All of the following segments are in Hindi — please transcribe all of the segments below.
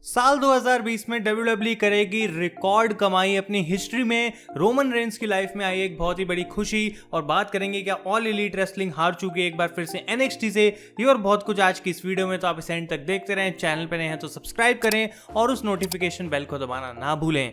साल 2020 में WWE करेगी रिकॉर्ड कमाई अपनी हिस्ट्री में। रोमन रेंस की लाइफ में आई एक बहुत ही बड़ी खुशी और बात करेंगे क्या ऑल एलीट रेसलिंग हार चुकी है एक बार फिर से NXT से। ये और बहुत कुछ आज की इस वीडियो में, तो आप इस एंड तक देखते रहें। चैनल पर नए हैं तो सब्सक्राइब करें और उस नोटिफिकेशन बेल को दबाना ना भूलें।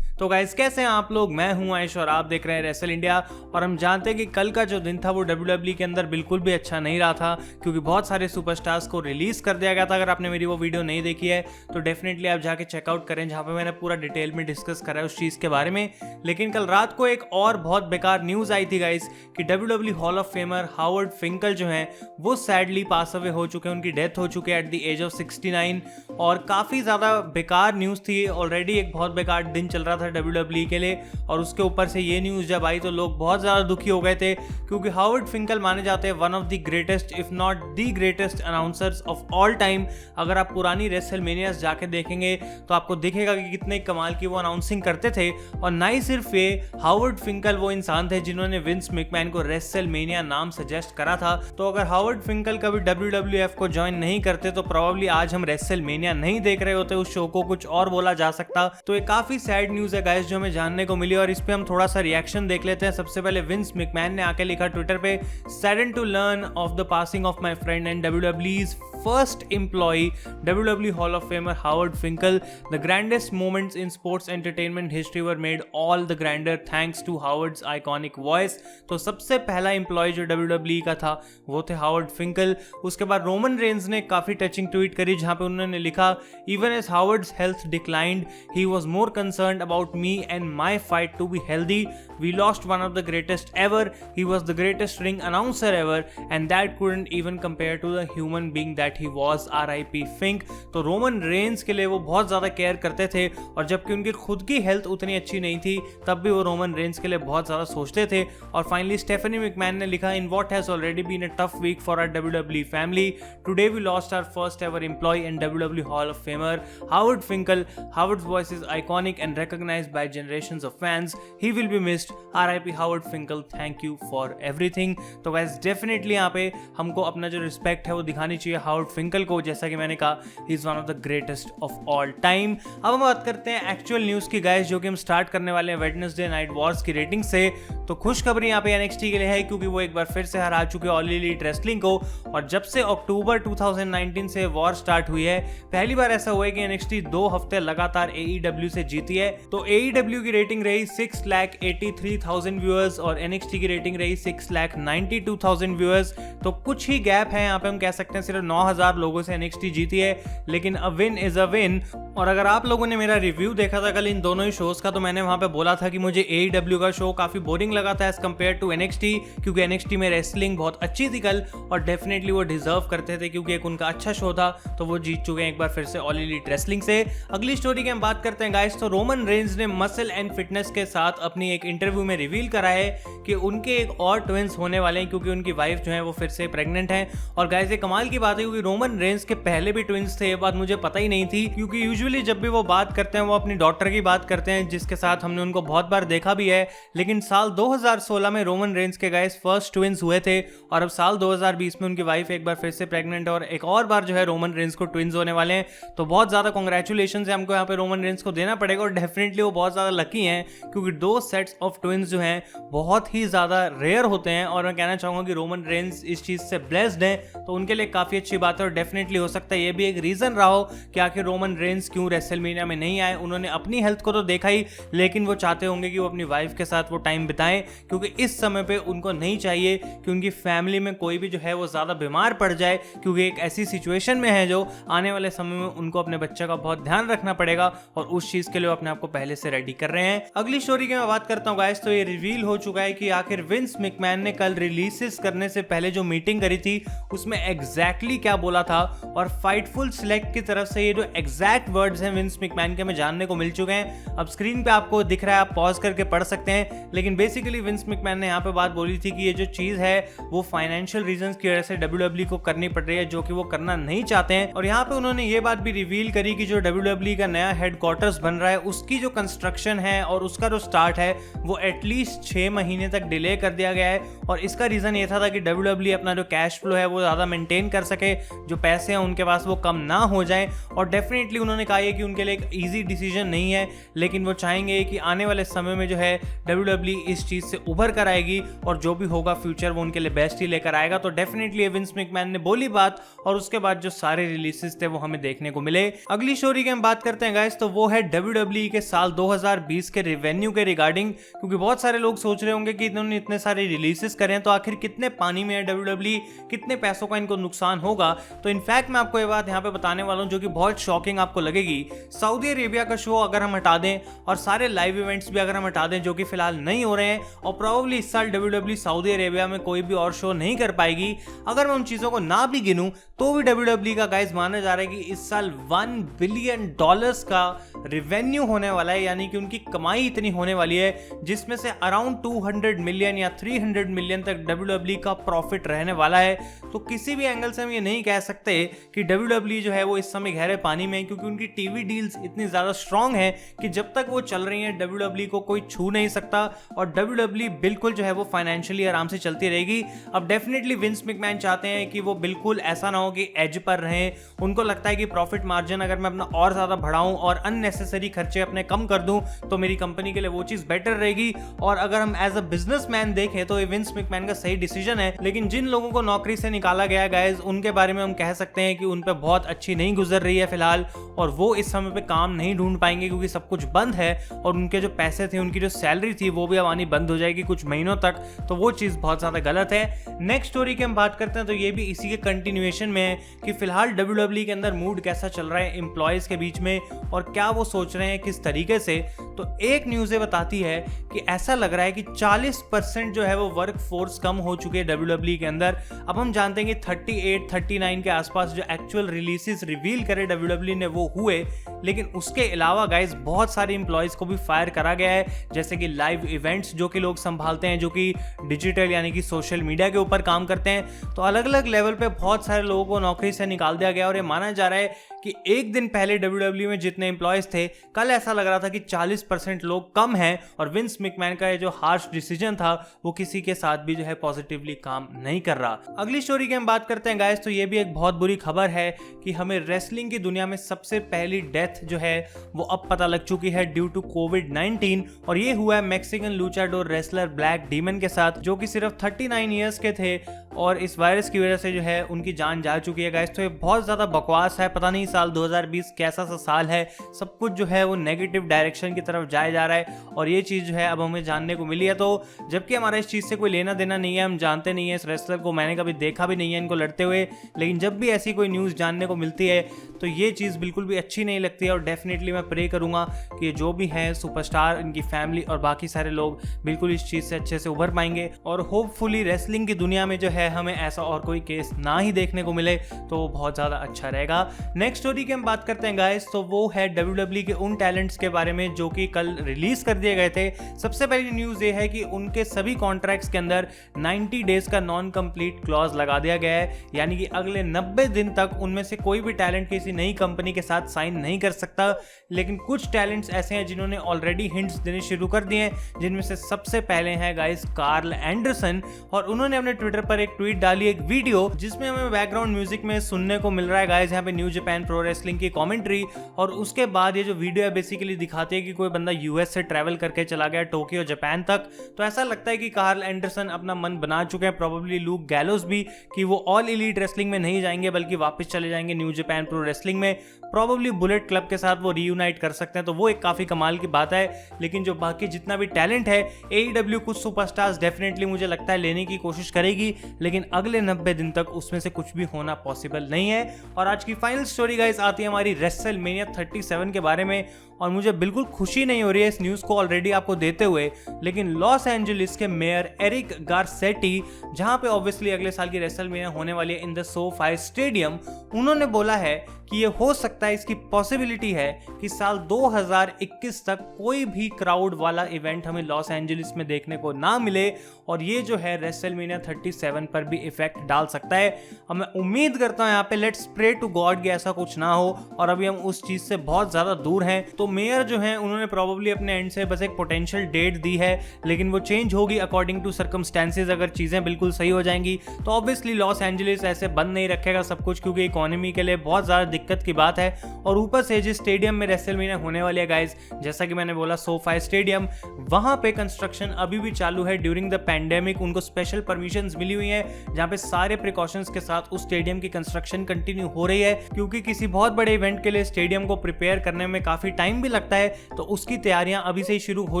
तो गाइस कैसे हैं आप लोग, मैं हूं आयुष और आप देख रहे हैं रेसल इंडिया। और हम जानते हैं कि कल का जो दिन था वो WWE के अंदर बिल्कुल भी अच्छा नहीं रहा था, क्योंकि बहुत सारे सुपरस्टार्स को रिलीज कर दिया गया था। अगर आपने मेरी वो वीडियो नहीं देखी है तो डेफिनेटली आप जाके चेकआउट करें, जहां पे मैंने पूरा डिटेल में डिस्कस करा है उस चीज के बारे में। लेकिन कल रात को एक और बहुत बेकार न्यूज आई थी गाइस कि WWE hall of famer Howard Finkel जो है वो सैडली पास अवे हो चुके हैं। उनकी डेथ हो चुकी है एट द एज ऑफ 69 और काफी ज्यादा बेकार न्यूज थी। ऑलरेडी एक बहुत बेकार दिन चल रहा था WWE के लिए, और उसके ऊपर से ये न्यूज जब आई तो लोग बहुत ज्यादा दुखी हो गए थे, क्योंकि हावर्ड फिंकल माने जाते हैं one of the greatest if not the greatest announcers of all time. अगर आप पुरानी रेसलमेनियास जाके देखेंगे तो आपको दिखेगा कि कितने कमाल की वो अनाउंसिंग करते थे। और ना ही सिर्फ ये, हावर्ड फिंकल वो इंसान थे जिन्होंने विंस मैकमैन को रेसलमेनिया नाम सजेस्ट करा था। तो अगर हावर्ड फिंकल कभी WWF को ज्वाइन नहीं करते तो प्रोबेबली आज हम रेसलमेनिया नहीं देख रहे होते, उस शो को कुछ और बोला जा सकता। तो ये काफी सैड न्यूज है गाइस जो हमें जानने को मिली, और इस पे हम थोड़ा सा रिएक्शन देख लेते हैं। सबसे पहले विंस मैकमैन ने आके लिखा ट्विटर पे, saddened to learn of the passing of my friend and WWE's first employee, WWE Hall of Famer Howard Finkel. The grandest moments in sports entertainment history were made all the grander thanks to Howard's iconic voice. तो सबसे पहला एम्प्लॉय जो WWE का था वो थे हावर्ड फिंकल। उसके बाद रोमन रेंस ने काफी टचिंग ट्वीट करी, जहां पे उन्होंने लिखा, Even as Howard's health declined, he was more concerned about me and my fight to be healthy. We lost one of the greatest ever. He was the greatest ring announcer ever, and that couldn't even compare to the human being that he was. RIP Fink. तो रोमन रेंस के लिए वो बहुत ज्यादा केयर करते थे, और जबकि उनकी खुद की हेल्थ उतनी अच्छी नहीं थी तब भी वो रोमन रेंस के लिए बहुत ज्यादा सोचते थे। और फाइनली स्टेफनी मैकमैन ने लिखा, in what has already been a tough week for our WWE family, today we lost our first ever employee and WWE hall of famer Howard Finkel. Howard's voice is iconic and recognized by generations of fans. He will be missed. RIP Howard Finkel. Thank you for everything. तो guys डेफिनेटली यहाँ पे हमको अपना जो रिस्पेक्ट है वो दिखानी चाहिए हावर्ड फिंकल को। जैसा कि मैंने कहा, he is one of the greatest of all time. अब हम बात करते हैं एक्चुअल न्यूज की गाइस, जो कि हम स्टार्ट करने वाले हैं वेडनेसडे नाइट वॉर्स की रेटिंग से। तो खुशखबरी यहाँ पे NXT के लिए है, क्योंकि वो एक बार फिर से हरा चुके ऑल एलीट रेसलिंग को। और जब से अक्टूबर 2019 से वॉर स्टार्ट हुई है, पहली बार ऐसा हुआ है कि NXT 2 हफ्ते लगातार AEW से जीती है। तो AEW की रेटिंग रही 6,83,000 व्यूअर्स और NXT की रेटिंग रही 6,92,000 व्यूअर्स। तो कुछ ही गैप है यहाँ पे, हम कह सकते हैं सिर्फ 9,000 लोगों से NXT जीती है, लेकिन a win is a win. और अगर आप लोगों ने मेरा रिव्यू देखा था कल इन दोनों ही शोज का, तो मैंने वहां पे बोला था कि मुझे AEW का शो काफी बोरिंग लगा था एज कम्पेयर टू NXT, क्योंकि NXT में रेसलिंग बहुत अच्छी थी कल, और डेफिनेटली वो डिजर्व करते थे क्योंकि एक उनका अच्छा शो था। तो वो जीत चुके हैं एक बार फिर से ऑल एलीट रेसलिंग से। अगली स्टोरी की हम बात करते हैं गाइस, तो रोमन रेंस ने मसल एंड फिटनेस के साथ अपनी एक इंटरव्यू में रिवील करा है कि उनके एक और ट्विंस होने वाले हैं, क्योंकि उनकी वाइफ जो है वो फिर से प्रेग्नेंट है। और गाइस ये कमाल की बात है, क्योंकि रोमन रेंस के पहले भी ट्विंस थे, ये बात मुझे पता ही नहीं थी। क्योंकि यूजुअली जब भी वो बात करते हैं वो अपनी डॉटर की बात करते हैं, जिसके साथ हमने उनको बहुत बार देखा भी है। लेकिन साल 2016 में रोमन रेंस के गाइस फर्स्ट ट्विंस हुए थे, और अब साल 2020 में उनकी वाइफ एक बार फिर से प्रेग्नेंट है, और एक और बार जो है रोमन रेंस को ट्विंस होने वाले हैं। तो बहुत ज्यादा कांग्रेचुलेशन है हमको यहाँ पे रोमन रेंस को देना पड़ेगा, और डेफिनेटली वो बहुत ज्यादा लकी हैं, क्योंकि 2 सेट्स ऑफ ट्विंस जो हैं बहुत ही ज्यादा रेयर होते हैं। और मैं कहना चाहूंगा कि रोमन रेंस इस चीज से ब्लेस्ड हैं, तो उनके लिए काफी अच्छी बात है। और डेफिनेटली हो सकता है ये भी एक रीजन रहा हो कि आखिर रोमन रेंस क्यों रेसलमेनिया में नहीं आए। उन्होंने अपनी हेल्थ को तो देखा ही, लेकिन वो चाहते होंगे कि वो अपनी वाइफ के साथ वो टाइम बिताएं, क्योंकि इस समय पे उनको नहीं चाहिए कि उनकी फैमिली में कोई भी जो है वो ज्यादा बीमार पड़ जाए, क्योंकि एक ऐसी सिचुएशन में है जो आने वाले समय में उनको अपने बच्चे का बहुत ध्यान रखना पड़ेगा, और उस चीज के लिए अपने आप को पहले से रेडी कर रहे हैं। अगली स्टोरी की मैं बात करता हूँ गाइस, तो ये रिवील हो चुका है कि आखिर विंस मैकमैन ने कल रिलीजेस करने से पहले जो मीटिंग करी थी उसमें एग्जैक्टली क्या बोला था। और फाइटफुल सिलेक्ट की तरफ से ये जो एग्जैक्ट वर्ड्स हैं विंस मैकमैन के, हमें जानने को मिल चुके हैं। अब स्क्रीन पे आपको दिख रहा है, आप पॉज करके पढ़ सकते हैं। लेकिन बेसिकली विंस मैकमैन ने यहाँ पे बात बोली थी कि ये जो चीज है वो फाइनेंशियल रीजंस की वजह से WWE को करनी पड़ रही है, जो कि वो करना नहीं चाहते हैं। और यहाँ पे उन्होंने ये बात भी रिवील करी कि जो WWE का नया हेडक्वार्टर्स बन रहा है उसकी जो कंस्ट्रक्शन है और उसका जो स्टार्ट है वो एटलीस्ट 6 महीने तक डिले कर दिया गया है। और इसका रीज़न ये था ताकि WWE अपना जो कैश फ्लो है वो ज़्यादा मेंटेन कर सके, जो पैसे हैं उनके पास वो कम ना हो जाएं। और डेफिनेटली उन्होंने कहा है कि उनके लिए एक ईजी डिसीजन नहीं है, लेकिन वो चाहेंगे कि आने वाले समय में जो है WWE इस चीज़ से उभर कर आएगी और जो भी होगा फ्यूचर वो उनके लिए बेस्ट ही लेकर आएगा। तो डेफिनेटली विंस मैकमैन ने बोली बात और उसके बाद जो सारे रिलीजेस थे वो हमें देखने को मिले। अगली स्टोरी की हम बात करते हैं गाइस, तो वो है WWE के साल 2020 के रेवेन्यू के रिगार्डिंग, क्योंकि बहुत सारे लोग सोच रहे होंगे कि इन्होंने इतने सारे रिलीजेस करें तो आखिर कितने पानी में है WWE, कितने पैसों का इनको नुकसान होगा। तो इनफैक्ट मैं आपको ये बात यहाँ पे बताने वाला हूँ जो कि बहुत शॉकिंग आपको लगेगी। सऊदी अरेबिया का शो अगर हम हटा दें और सारे लाइव इवेंट्स भी अगर हम हटा दें जो कि फिलहाल नहीं हो रहे हैं, और प्रोबेबली इस साल WWE सऊदी अरेबिया में कोई भी और शो नहीं कर पाएगी, अगर मैं उन चीजों को ना भी गिनूं तो भी WWE का गाइस माना जा रहा है कि इस साल $1 बिलियन का रेवेन्यू होने वाला है, यानी कि उनकी कमाई इतनी होने वाली है जिसमें से अराउंड 200 मिलियन या 300 मिलियन तक WWE का प्रॉफिट रहने वाला है। तो किसी भी एंगल से हम ये नहीं कह सकते कि WWE जो है वो इस समय गहरे पानी में है, क्योंकि उनकी टीवी डील्स इतनी ज्यादा स्ट्रांग है कि जब तक वो चल रही हैं WWE को कोई छू नहीं सकता और WWE बिल्कुल जो है वो फाइनेंशियली आराम से चलती रहेगी। अब डेफिनेटली विंस मैकमैन चाहते हैं कि वो बिल्कुल ऐसा ना हो कि एज पर रहें। उनको लगता है कि प्रॉफिट मार्जिन अगर मैं अपना और ज्यादा बढ़ाऊं और अननेसेसरी खर्चे अपने कम कर दूं तो मेरी कंपनी के लिए वो चीज बेटर रहेगी। और अगर हम एज अ बिजनेसमैन देखें तो ये विंस मैकमैन का सही डिसीजन है। लेकिन जिन लोगों को नौकरी से निकाला गया गाइस, उनके बारे में हम कह सकते हैं कि उन पे बहुत अच्छी नहीं गुजर रही है फिलहाल, और वो इस समय पे काम नहीं ढूंढ पाएंगे क्योंकि सब कुछ बंद है और उनके जो पैसे थे, उनकी जो सैलरी थी वो भी अब आनी बंद हो जाएगी कुछ महीनों तक। तो वो चीज बहुत ज्यादा गलत है। नेक्स्ट स्टोरी की हम बात करते हैं तो ये भी इसी के कंटिन्यूएशन में है कि फिलहाल WWE के अंदर मूड कैसा चल रहा है एम्प्लॉयज के बीच में और क्या वो सोच रहे हैं किस तरीके से। तो एक न्यूज़ ये बताती है कि ऐसा लग रहा है कि 40% जो है वो वर्क फोर्स कम हो चुके हैं WWE के अंदर। अब हम जानते हैं कि 38-39 के आसपास जो एक्चुअल रिलीजेस रिवील करे WWE ने वो हुए, लेकिन उसके अलावा गाइस बहुत सारे एम्प्लॉयज को भी फायर करा गया है, जैसे कि लाइव इवेंट्स जो कि लोग संभालते हैं, जो कि डिजिटल यानी कि सोशल मीडिया के ऊपर काम करते हैं। तो अलग अलग लेवल पे बहुत सारे लोगों को नौकरी से निकाल दिया गया और ये माना जा रहा है कि एक दिन पहले WWE में जितने एम्प्लॉयज थे, कल ऐसा लग रहा था कि 40% लोग कम हैं। और विंस मैकमैन का ये जो हार्श डिसीजन था वो किसी के साथ भी जो है पॉजिटिवली काम नहीं कर रहा। अगली स्टोरी की हम बात करते हैं गाइस, तो ये भी एक बहुत बुरी खबर है कि हमें रेसलिंग की दुनिया में सबसे पहली डेथ जो है वो अब पता लग चुकी है ड्यू टू कोविड-19, और ये हुआ है मैक्सिकन लूचाडोर रेसलर ब्लैक डीमन के साथ, जो कि सिर्फ 39 ईयर्स के थे और इस वायरस की वजह से जो है उनकी जान जा चुकी है गाइस। तो ये बहुत ज्यादा बकवास है। पता नहीं साल 2020 कैसा सा साल है, सब कुछ जो है वो नेगेटिव डायरेक्शन की तरफ जाया जा रहा है और ये चीज जो है अब हमें जानने को मिली है। तो जबकि हमारा इस चीज से कोई लेना देना नहीं है, हम जानते नहीं है इस रेसलर को, मैंने कभी देखा भी नहीं है इनको लड़ते हुए, लेकिन जब भी ऐसी कोई न्यूज जानने को मिलती है तो ये चीज बिल्कुल भी अच्छी नहीं लगती है। और डेफिनेटली मैं प्रे करूंगा कि जो भी है सुपरस्टार, इनकी फैमिली और बाकी सारे लोग बिल्कुल इस चीज से अच्छे से उभर पाएंगे और होपफुली रेसलिंग की दुनिया में जो है हमें ऐसा और कोई केस ना ही देखने को मिले, तो बहुत ज्यादा अच्छा रहेगा। नेक्स्ट स्टोरी की हम बात करते हैं गाइस, तो वो है WWE के उन टैलेंट्स के बारे में जो कि कल रिलीज कर दिए गए थे। सबसे पहली न्यूज ये है कि उनके सभी कॉन्ट्रैक्ट्स के अंदर 90 डेज का नॉन कंप्लीट क्लॉज लगा दिया गया है, यानी कि अगले 90 दिन तक उनमें से कोई भी टैलेंट किसी नई कंपनी के साथ साइन नहीं कर सकता। लेकिन कुछ टैलेंट्स ऐसे हैं जिन्होंने ऑलरेडी हिंट्स देने शुरू कर दिए हैं, जिनमें से सबसे पहले हैं गाइस कार्ल एंडरसन, और उन्होंने अपने ट्विटर पर एक ट्वीट डाली, एक वीडियो जिसमें हमें बैकग्राउंड म्यूजिक में सुनने को मिल रहा है गाइस यहाँ पे न्यू जापान प्रो रेसलिंग की कमेंट्री। और उसके बाद ये जो वीडियो है बेसिकली दिखाती है कि कोई बंदा यूएस से ट्रैवल करके चला गया टोक्यो जापान तक। तो ऐसा लगता है कि कार्ल एंडरसन अपना मन बना चुके हैं, प्रोबेबली लूक गैलोस भी, कि वो ऑल एलीट रेसलिंग में नहीं जाएंगे बल्कि वापस चले जाएंगे न्यू जापान प्रो रेसलिंग में। प्रोबेबली बुलेट क्लब के साथ वो रीयूनाइट कर सकते हैं, तो वो एक काफी कमाल की बात है। लेकिन जो बाकी जितना भी टैलेंट है, AEW कुछ सुपरस्टार्स डेफिनेटली मुझे लगता है लेने की कोशिश करेगी, लेकिन अगले 90 दिन तक उसमें से कुछ भी होना पॉसिबल नहीं है। और आज की फाइनल स्टोरी गाइस आती है हमारी रेसलमेनिया 37 के बारे में, और मुझे बिल्कुल खुशी नहीं हो रही है इस न्यूज़ को ऑलरेडी आपको देते हुए, लेकिन लॉस एंजलिस के मेयर एरिक गारसेटी, जहां पे ऑब्वियसली अगले साल की रेसलमेनिया होने वाली है इन द SoFi स्टेडियम, उन्होंने बोला है कि ये हो सकता है, इसकी पॉसिबिलिटी है कि साल 2021 तक कोई भी क्राउड वाला इवेंट हमें लॉस एंजलिस में देखने को ना मिले, और ये जो है रेसलमेनिया 37 पर भी इफेक्ट डाल सकता है। अब मैं उम्मीद करता हूँ यहाँ पे लेट्स प्रे टू गॉड कि ऐसा कुछ ना हो, और अभी हम उस चीज से बहुत ज्यादा दूर हैं। तो तो मेयर जो है उन्होंने प्रॉब्ली अपने एंड से बस एक पोटेंशियल डेट दी है, लेकिन वो चेंज होगी अकॉर्डिंग टू सर्कमस्टेंसेज। अगर चीज़ें बिल्कुल सही हो जाएंगी तो ऑब्वियसली लॉस एंजलिस ऐसे बंद नहीं रखेगा सब कुछ, क्योंकि इकोनॉमी के लिए बहुत ज़्यादा दिक्कत की बात है। और ऊपर से जिस स्टेडियम में रेसलमेनिया होने वाली है गाइज, जैसा कि मैंने बोला सोफी स्टेडियम, वहाँ पे कंस्ट्रक्शन अभी भी चालू है। ड्यूरिंग द पैंडेमिक उनको स्पेशल परमिशंस मिली हुई है, जहाँ पे सारे प्रिकॉशंस के साथ उस स्टेडियम की कंस्ट्रक्शन कंटिन्यू हो रही है, क्योंकि किसी बहुत बड़े इवेंट के लिए स्टेडियम को प्रिपेयर करने में काफ़ी टाइम भी लगता है। तो उसकी तैयारियां अभी से ही शुरू हो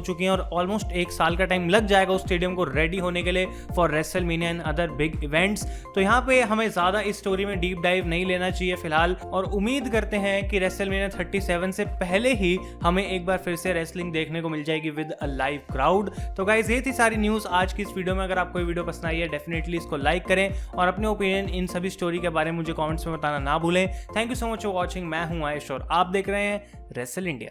चुकी हैं और ऑलमोस्ट 1 साल का टाइम लग जाएगा उस स्टेडियम को रेडी होने के लिए for WrestleMania and other big events. तो यहाँ पे हमें ज़्यादा इस स्टोरी में डीप डाइव नहीं लेना चाहिए फिलहाल, और उम्मीद करते हैं कि रेसलमेनिया 37 से पहले ही हमें एक बार फिर से रेसलिंग देखने को मिल जाएगी विद अ लाइव क्राउड। तो गाइज ये थी सारी न्यूज़ आज की इस वीडियो में। अगर आपको ये वीडियो पसंद आई है डेफिनेटली इसको लाइक करें और अपने ओपिनियन इन सभी स्टोरी के बारे में मुझे कमेंट्स में बताना ना भूलें। Thank you so much for watching. मैं हूं आयुष और आप देख रहे हैं रेसल इंडिया।